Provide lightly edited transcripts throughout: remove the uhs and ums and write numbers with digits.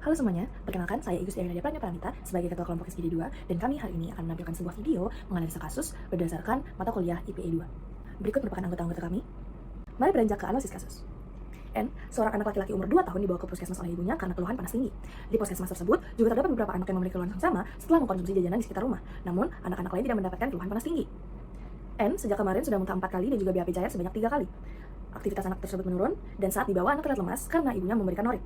Halo semuanya, perkenalkan saya Igus dari Nadia Pranita sebagai Ketua Kelompok SGD 2 dan kami hari ini akan menampilkan sebuah video menganalisa kasus berdasarkan mata kuliah IPA 2. Berikut merupakan anggota-anggota kami. Mari beranjak ke analisis kasus. N, seorang anak laki-laki umur 2 tahun dibawa ke puskesmas oleh ibunya karena keluhan panas tinggi. Di puskesmas tersebut juga terdapat beberapa anak yang memiliki keluhan yang sama setelah mengkonsumsi jajanan di sekitar rumah. Namun, anak-anak lain tidak mendapatkan keluhan panas tinggi. N, sejak kemarin sudah muntah 4 kali dan juga BAP cair sebanyak 3 kali. Aktivitas anak tersebut menurun dan saat dibawa anak terlihat lemas karena ibunya memberikan norit.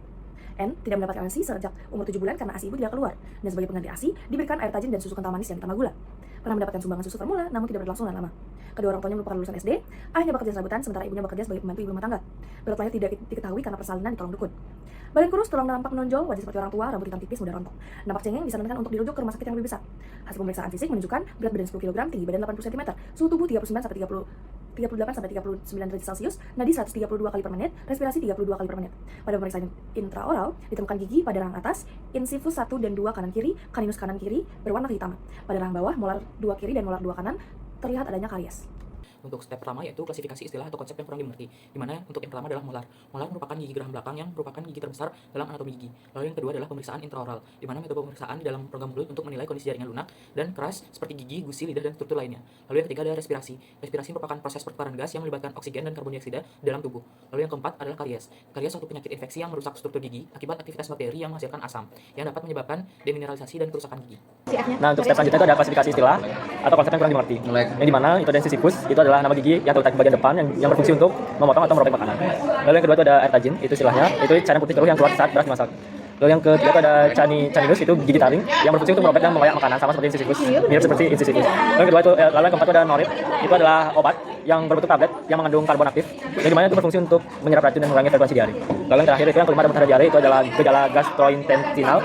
N tidak mendapatkan ASI sejak umur 7 bulan karena ASI ibu tidak keluar, dan sebagai pengganti ASI diberikan air tajin dan susu kental manis yang ditambah gula. Pernah mendapatkan sumbangan susu formula namun tidak berlangsung lama. Kedua orang tuanya merupakan lulusan SD, ayahnya bekerja serabutan sementara ibunya bekerja sebagai pembantu ibu rumah tangga. Berat lahir tidak diketahui karena persalinan ditolong dukun. Badan kurus, tulang nampak menonjol, wajah seperti orang tua, rambut hitam tipis, mudah rontok. Nampak cengeng, disarankan untuk dirujuk ke rumah sakit yang lebih besar. Hasil pemeriksaan fisik menunjukkan berat badan 10 kg, tinggi badan 80 cm, suhu tubuh 38-39 derajat Celcius, nadi 132 kali per menit, respirasi 32 kali per menit. Pada pemeriksaan intraoral, ditemukan gigi pada rahang atas, insifus 1 dan 2 kanan kiri, kaninus kanan kiri, berwarna kehitaman. Pada rahang bawah, molar 2 kiri dan molar 2 kanan, terlihat adanya karies. Untuk step pertama yaitu klasifikasi istilah atau konsep yang kurang dimengerti, di mana untuk yang pertama adalah molar. Molar merupakan gigi geraham belakang yang merupakan gigi terbesar dalam anatomi gigi. Lalu yang kedua adalah pemeriksaan intraoral, di mana metode pemeriksaan di dalam program mulut untuk menilai kondisi jaringan lunak dan keras seperti gigi, gusi, lidah, dan struktur lainnya. Lalu yang ketiga adalah respirasi. Respirasi merupakan proses pertukaran gas yang melibatkan oksigen dan karbon dioksida dalam tubuh. Lalu yang keempat adalah karies. Karies suatu penyakit infeksi yang merusak struktur gigi akibat aktivitas bakteri yang menghasilkan asam, yang dapat menyebabkan demineralisasi dan kerusakan gigi. Nah, untuk step selanjutnya itu ada klasifikasi istilah atau konsep yang kurang dimengerti. Yang dimana itu ada sisyphus, itu adalah nama gigi yang terletak di bagian depan yang berfungsi untuk memotong atau merobek makanan. Lalu yang kedua itu ada air tajin, itu istilahnya, itu cairan putih keruh yang keluar saat beras dimasak. Lalu yang ketiga itu ada caninus, itu gigi taring yang berfungsi untuk merobek dan mengoyak makanan sama seperti sisyphus, mirip seperti sisyphus. Lalu yang kedua itu, lalu yang keempat itu ada norit, itu adalah obat yang berbentuk tablet yang mengandung karbon aktif, yang dimana itu berfungsi untuk menyerap racun dan mengurangi frekuensi diare. Lalu yang terakhir itu yang kelima ada berdarah diare, itu adalah gejala gastrointestinal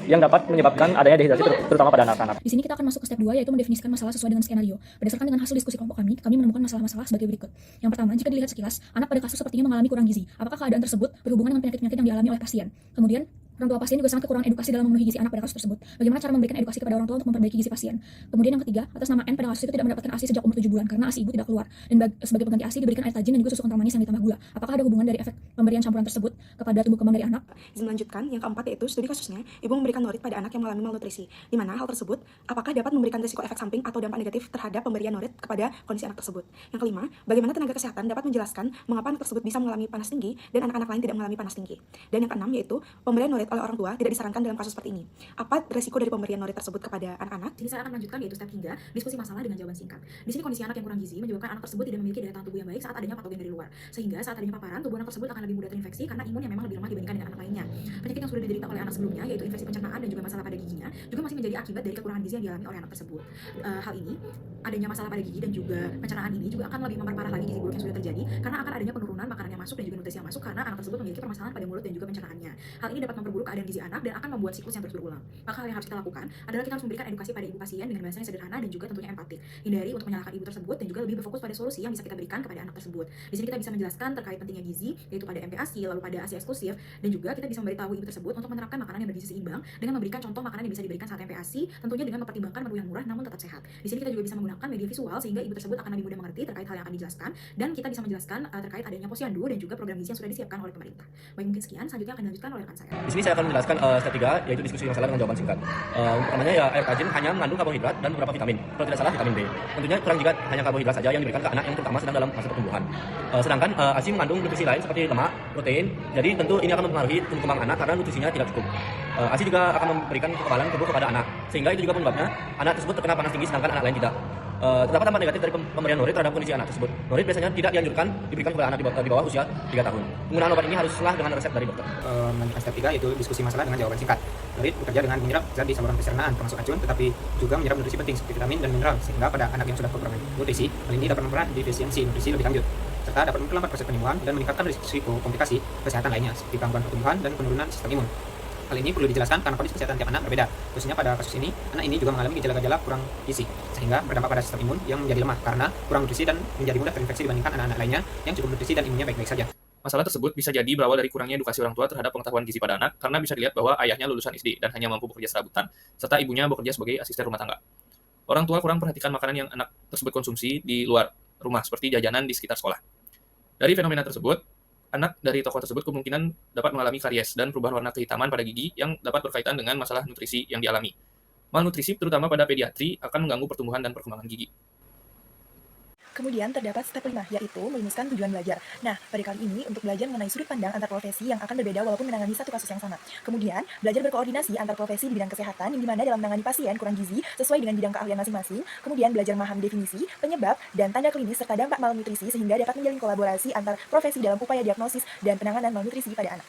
yang dapat menyebabkan adanya dehidrasi terutama pada anak-anak. Di sini kita akan masuk ke step 2 yaitu mendefinisikan masalah sesuai dengan skenario. Berdasarkan dengan hasil diskusi kelompok kami menemukan masalah-masalah sebagai berikut. Yang pertama, jika dilihat sekilas, anak pada kasus sepertinya mengalami kurang gizi. Apakah keadaan tersebut berhubungan dengan penyakit-penyakit yang dialami oleh pasien? Kemudian, orang tua pasien juga sangat kekurangan edukasi dalam memenuhi gizi anak pada kasus tersebut. Bagaimana cara memberikan edukasi kepada orang tua untuk memperbaiki gizi pasien? Kemudian yang ketiga, atas nama N pada kasus itu tidak mendapatkan ASI sejak umur 7 bulan karena ASI ibu tidak keluar dan sebagai pengganti ASI diberikan air tajin dan juga susu kental manis yang ditambah gula. Apakah ada hubungan dari efek pemberian campuran tersebut kepada tumbuh kembang dari anak? Izin melanjutkan, yang keempat yaitu studi kasusnya, ibu memberikan norit pada anak yang mengalami malnutrisi, di mana hal tersebut apakah dapat memberikan risiko efek samping atau dampak negatif terhadap pemberian norit kepada kondisi anak tersebut. Yang kelima, bagaimana tenaga kesehatan dapat menjelaskan mengapa anak tersebut bisa mengalami panas tinggi dan anak-anak lain tidak mengalami panas tinggi. Dan yang keenam yaitu pemberian norit oleh orang tua tidak disarankan dalam kasus seperti ini. Apa risiko dari pemberian norit tersebut kepada anak-anak? Jadi saya akan melanjutkan yaitu step 3, diskusi masalah dengan jawaban singkat. Di sini kondisi anak yang kurang gizi menyebabkan anak tersebut tidak memiliki daya tahan tubuh yang baik saat adanya patogen dari luar. Sehingga saat adanya paparan, tubuh anak tersebut akan lebih mudah terinfeksi karena imun yang memang lebih lemah dibandingkan dengan anak lainnya. Penyakit yang sudah diderita oleh anak sebelumnya yaitu infeksi pencernaan dan juga masalah pada giginya juga masih menjadi akibat dari kekurangan gizi yang dialami oleh anak tersebut. Hal ini, adanya masalah pada gigi dan juga pencernaan ini juga akan lebih memperparah lagi gizi buruk yang sudah terjadi karena akan adanya penurunan makanan yang masuk dan juga nutrisi yang masuk karena anak tersebut memiliki permasalahan pada mulut dan juga pencernaannya. Hal ini dapat memperburuk keadaan gizi anak dan akan membuat siklus yang terus berulang. Maka hal yang harus kita lakukan adalah kita harus memberikan edukasi pada ibu pasien dengan bahasa yang sederhana dan juga tentunya empatik. Hindari untuk menyalahkan ibu tersebut dan juga lebih berfokus pada solusi yang bisa kita berikan kepada anak tersebut. Di sini kita bisa menjelaskan terkait pentingnya gizi yaitu pada MPASI, lalu pada ASI eksklusif, dan juga kita bisa memberitahu ibu tersebut untuk menerapkan makanan yang bergizi seimbang dengan memberikan contoh makanan yang bisa diberikan saat MPASI, tentunya dengan mempertimbangkan menu yang murah namun tetap sehat. Di sini kita juga bisa menggunakan media visual sehingga ibu tersebut akan lebih mudah mengerti terkait hal yang akan dijelaskan, dan kita bisa menjelaskan terkait adanya posyandu dan juga program gizi yang sudah disiapkan oleh pemerintah. Baik, mungkin sekian, selanjutnya akan dilanjutkan oleh rekan saya. Di sini saya akan menjelaskan step 3 yaitu diskusi masalah dengan jawaban singkat. Pertamanya ya air tajin hanya mengandung karbohidrat dan beberapa vitamin. Kalau tidak salah vitamin B. Tentunya kurang jika hanya karbohidrat saja yang diberikan ke anak yang terutama sedang dalam masa pertumbuhan. Sedangkan ASI mengandung nutrisi lain seperti lemak, protein. Jadi tentu ini akan mempengaruhi tumbuh kembang anak karena nutrisinya tidak cukup. ASI juga akan memberikan kekebalan tubuh kepada anak, sehingga itu juga penyebabnya anak tersebut terkena panas tinggi sedangkan anak lain tidak. Terdapat dampak negatif dari pemberian norit terhadap kondisi anak tersebut. Norit biasanya tidak dianjurkan diberikan kepada anak di bawah usia 3 tahun. Penggunaan obat ini haruslah dengan resep dari dokter. Melanjutkan step 3 yaitu diskusi masalah dengan jawaban singkat. Norit bekerja dengan menyerap zat di saluran pencernaan termasuk racun, tetapi juga menyerap nutrisi penting seperti vitamin dan mineral, sehingga pada anak yang sudah kekurangan nutrisi, hal ini dapat mempererat defisiensi nutrisi lebih lanjut, serta dapat memperlambat proses penyembuhan dan meningkatkan risiko komplikasi kesehatan lainnya seperti gangguan pertumbuhan dan penurunan sistem imun. Hal ini perlu dijelaskan karena kondisi kesehatan tiap anak berbeda. Khususnya pada kasus ini, anak ini juga mengalami gejala-gejala kurang gizi, sehingga berdampak pada sistem imun yang menjadi lemah karena kurang nutrisi dan menjadi mudah terinfeksi dibandingkan anak-anak lainnya yang cukup nutrisi dan imunnya baik-baik saja. Masalah tersebut bisa jadi berawal dari kurangnya edukasi orang tua terhadap pengetahuan gizi pada anak karena bisa dilihat bahwa ayahnya lulusan SD dan hanya mampu bekerja serabutan, serta ibunya bekerja sebagai asisten rumah tangga. Orang tua kurang perhatikan makanan yang anak tersebut konsumsi di luar rumah seperti jajanan di sekitar sekolah. Dari fenomena tersebut, anak dari tokoh tersebut kemungkinan dapat mengalami karies dan perubahan warna kehitaman pada gigi yang dapat berkaitan dengan masalah nutrisi yang dialami. Malnutrisi, terutama pada pediatri, akan mengganggu pertumbuhan dan perkembangan gigi. Kemudian terdapat step 5, yaitu merumuskan tujuan belajar. Nah, pada kali ini untuk belajar mengenai sudut pandang antar profesi yang akan berbeda walaupun menangani satu kasus yang sama. Kemudian, belajar berkoordinasi antar profesi di bidang kesehatan yang dimana dalam menangani pasien kurang gizi sesuai dengan bidang keahlian masing-masing. Kemudian belajar memahami definisi, penyebab, dan tanda klinis serta dampak malnutrisi sehingga dapat menjalin kolaborasi antar profesi dalam upaya diagnosis dan penanganan malnutrisi pada anak.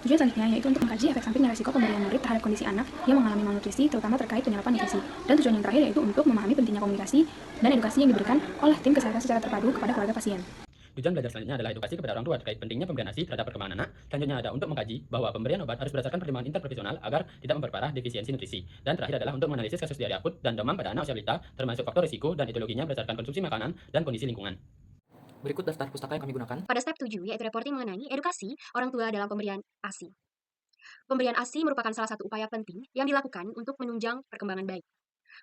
Tujuan selanjutnya yaitu untuk mengkaji efek samping dan risiko pemberian murid terhadap kondisi anak yang mengalami malnutrisi, terutama terkait penyerapan nutrisi. Dan tujuan yang terakhir yaitu untuk memahami pentingnya komunikasi dan edukasi yang diberikan oleh tim kesehatan secara terpadu kepada keluarga pasien. Tujuan belajar selanjutnya adalah edukasi kepada orang tua terkait pentingnya pemberian ASI terhadap perkembangan anak. Selanjutnya ada untuk mengkaji bahwa pemberian obat harus berdasarkan pertimbangan interprofesional agar tidak memperparah defisiensi nutrisi. Dan terakhir adalah untuk menganalisis kasus diare akut dan demam pada anak usia balita, termasuk faktor risiko dan etiologinya berdasarkan konsumsi makanan dan kondisi lingkungan. Berikut daftar pustaka yang kami gunakan. Pada step 7, yaitu reporting mengenai edukasi orang tua dalam pemberian ASI. Pemberian ASI merupakan salah satu upaya penting yang dilakukan untuk menunjang perkembangan bayi.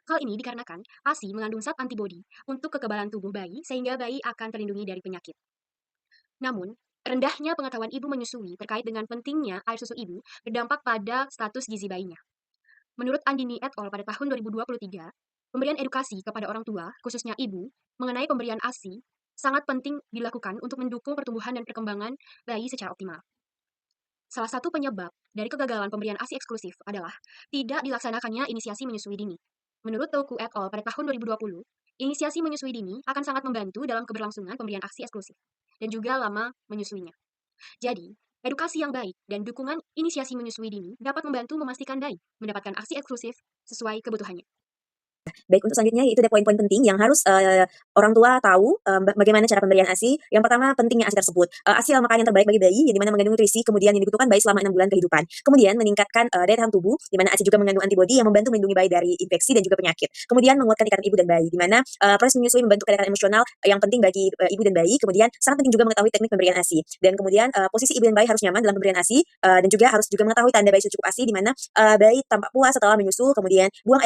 Hal ini dikarenakan ASI mengandung zat antibodi untuk kekebalan tubuh bayi sehingga bayi akan terlindungi dari penyakit. Namun, rendahnya pengetahuan ibu menyusui terkait dengan pentingnya air susu ibu berdampak pada status gizi bayinya. Menurut Andini et al. Pada tahun 2023, pemberian edukasi kepada orang tua, khususnya ibu, mengenai pemberian ASI sangat penting dilakukan untuk mendukung pertumbuhan dan perkembangan bayi secara optimal. Salah satu penyebab dari kegagalan pemberian ASI eksklusif adalah tidak dilaksanakannya inisiasi menyusui dini. Menurut Teuku et al. Pada tahun 2020, inisiasi menyusui dini akan sangat membantu dalam keberlangsungan pemberian ASI eksklusif dan juga lama menyusuinya. Jadi, edukasi yang baik dan dukungan inisiasi menyusui dini dapat membantu memastikan bayi mendapatkan ASI eksklusif sesuai kebutuhannya. Baik, untuk selanjutnya itu ada poin-poin penting yang harus orang tua tahu bagaimana cara pemberian ASI. Yang pertama, pentingnya ASI tersebut. ASI adalah makanan yang terbaik bagi bayi, yang dimana mengandung nutrisi, kemudian yang dibutuhkan bayi selama 6 bulan kehidupan. Kemudian meningkatkan daya tahan tubuh, dimana ASI juga mengandung antibodi yang membantu melindungi bayi dari infeksi dan juga penyakit. Kemudian menguatkan ikatan ibu dan bayi, dimana proses menyusui membentuk kedekatan emosional yang penting bagi ibu dan bayi. Kemudian sangat penting juga mengetahui teknik pemberian ASI. Dan kemudian posisi ibu dan bayi harus nyaman dalam pemberian ASI, dan juga harus juga mengetahui tanda bayi sudah cukup ASI, dimana bayi tampak puas setelah menyusu, kemudian buang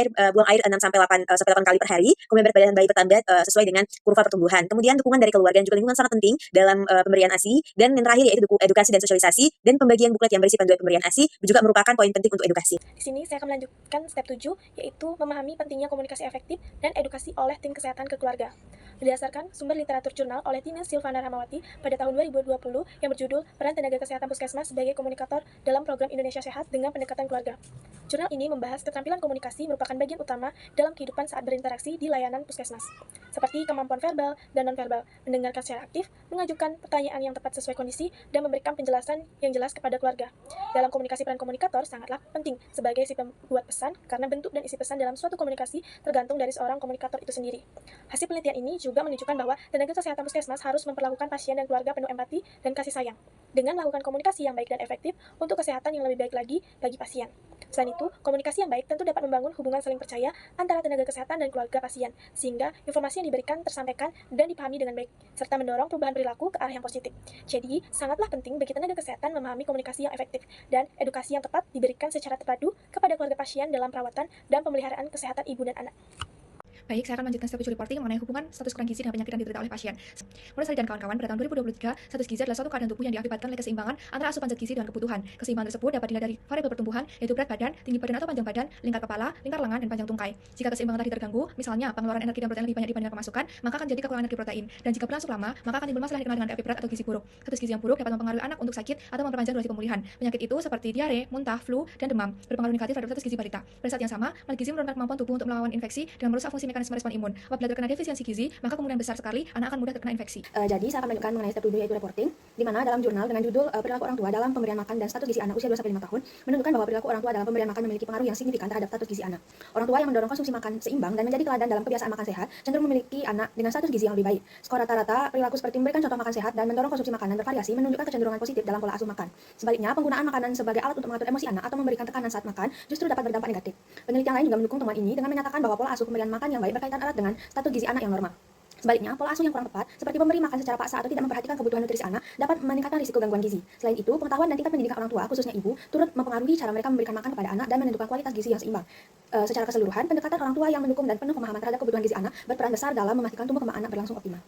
air 6-8 kali per hari, kemudian berat badan bayi bertambah sesuai dengan kurva pertumbuhan. Kemudian dukungan dari keluarga dan juga lingkungan sangat penting dalam pemberian ASI. Dan yang terakhir yaitu edukasi dan sosialisasi, dan pembagian buklet yang berisi panduan pemberian ASI juga merupakan poin penting untuk edukasi. Di sini saya akan melanjutkan step 7, yaitu memahami pentingnya komunikasi efektif dan edukasi oleh tim kesehatan ke keluarga. Berdasarkan sumber literatur jurnal oleh Tina Silvana Rahmawati pada tahun 2020 yang berjudul Peran Tenaga Kesehatan Puskesmas sebagai Komunikator dalam Program Indonesia Sehat dengan Pendekatan Keluarga. Jurnal ini membahas keterampilan komunikasi merupakan bagian utama dalam kehidupan saat berinteraksi di layanan puskesmas, seperti kemampuan verbal dan non-verbal, mendengarkan secara aktif, mengajukan pertanyaan yang tepat sesuai kondisi, dan memberikan penjelasan yang jelas kepada keluarga. Dalam komunikasi, peran komunikator sangatlah penting sebagai si pembuat pesan, karena bentuk dan isi pesan dalam suatu komunikasi tergantung dari seorang komunikator itu sendiri. Hasil penelitian ini juga menunjukkan bahwa tenaga kesehatan puskesmas harus memperlakukan pasien dan keluarga penuh empati dan kasih sayang, dengan melakukan komunikasi yang baik dan efektif untuk kesehatan yang lebih baik lagi bagi pasien. Selain itu, komunikasi yang baik tentu dapat membangun hubungan saling percaya antara tenaga kesehatan dan keluarga pasien, sehingga informasi yang diberikan tersampaikan dan dipahami dengan baik, serta mendorong perubahan perilaku ke arah yang positif. Jadi, sangatlah penting bagi tenaga kesehatan memahami komunikasi yang efektif dan edukasi yang tepat diberikan secara terpadu kepada keluarga pasien dalam perawatan dan pemeliharaan kesehatan ibu dan anak. Baik, saya akan melanjutkan step 7 reporting mengenai hubungan status kurang gizi dengan penyakit yang diderita oleh pasien. Menurut Sari dan kawan-kawan, pada tahun 2023, status gizi adalah suatu keadaan tubuh yang diakibatkan oleh keseimbangan antara asupan zat gizi dengan kebutuhan. Keseimbangan tersebut dapat dilihat dari variabel pertumbuhan, yaitu berat badan, tinggi badan atau panjang badan, lingkar kepala, lingkar lengan, dan panjang tungkai. Jika keseimbangan tadi terganggu, misalnya pengeluaran energi dan protein lebih banyak dibandingkan pemasukan, maka akan jadi kekurangan energi protein. Dan jika berlangsung lama, maka akan timbul masalah yang dikenal dengan PAP berat atau gizi buruk. Status gizi yang buruk dapat mempengaruhi anak untuk sakit atau memperpanjang durasi pemulihan. Penyakit itu seperti diare, muntah, flu, dan demam berpengaruh negatif terhadap status gizi balita. Pada saat yang sama, malgizi menurunkan kemampuan tubuh untuk melawan infeksi dan merusak fungsi mekanisme respon imun. Apabila terkena defisiensi gizi, maka kemungkinan besar sekali anak akan mudah terkena infeksi. Jadi saya akan melanjutkan mengenai step 7, yaitu reporting, di mana dalam jurnal dengan judul Perilaku Orang Tua dalam Pemberian Makan dan Status Gizi Anak Usia 2-5 tahun menunjukkan bahwa perilaku orang tua dalam pemberian makan memiliki pengaruh yang signifikan terhadap status gizi anak. Orang tua yang mendorong konsumsi makan seimbang dan menjadi teladan dalam kebiasaan makan sehat cenderung memiliki anak dengan status gizi yang lebih baik. Skor rata-rata perilaku seperti memberikan contoh makan sehat dan mendorong konsumsi makanan bervariasi menunjukkan kecenderungan positif dalam pola asuh makan. Sebaliknya, penggunaan makanan sebagai alat untuk mengatur emosi anak atau memberikan tekanan saat makan justru dapat berdampak negatif. Penelitian lain juga mendukung temuan ini dengan menyatakan bahwa pola asuh pemberian makan yang baik berkaitan erat dengan status gizi anak yang normal. Sebaliknya, pola asuh yang kurang tepat, seperti memberi makan secara paksa atau tidak memperhatikan kebutuhan nutrisi anak, dapat meningkatkan risiko gangguan gizi. Selain itu, pengetahuan dan tingkat pendidikan orang tua, khususnya ibu, turut mempengaruhi cara mereka memberikan makan kepada anak dan menentukan kualitas gizi yang seimbang. Secara keseluruhan, pendekatan orang tua yang mendukung dan penuh pemahaman terhadap kebutuhan gizi anak berperan besar dalam memastikan tumbuh kembang anak berlangsung optimal.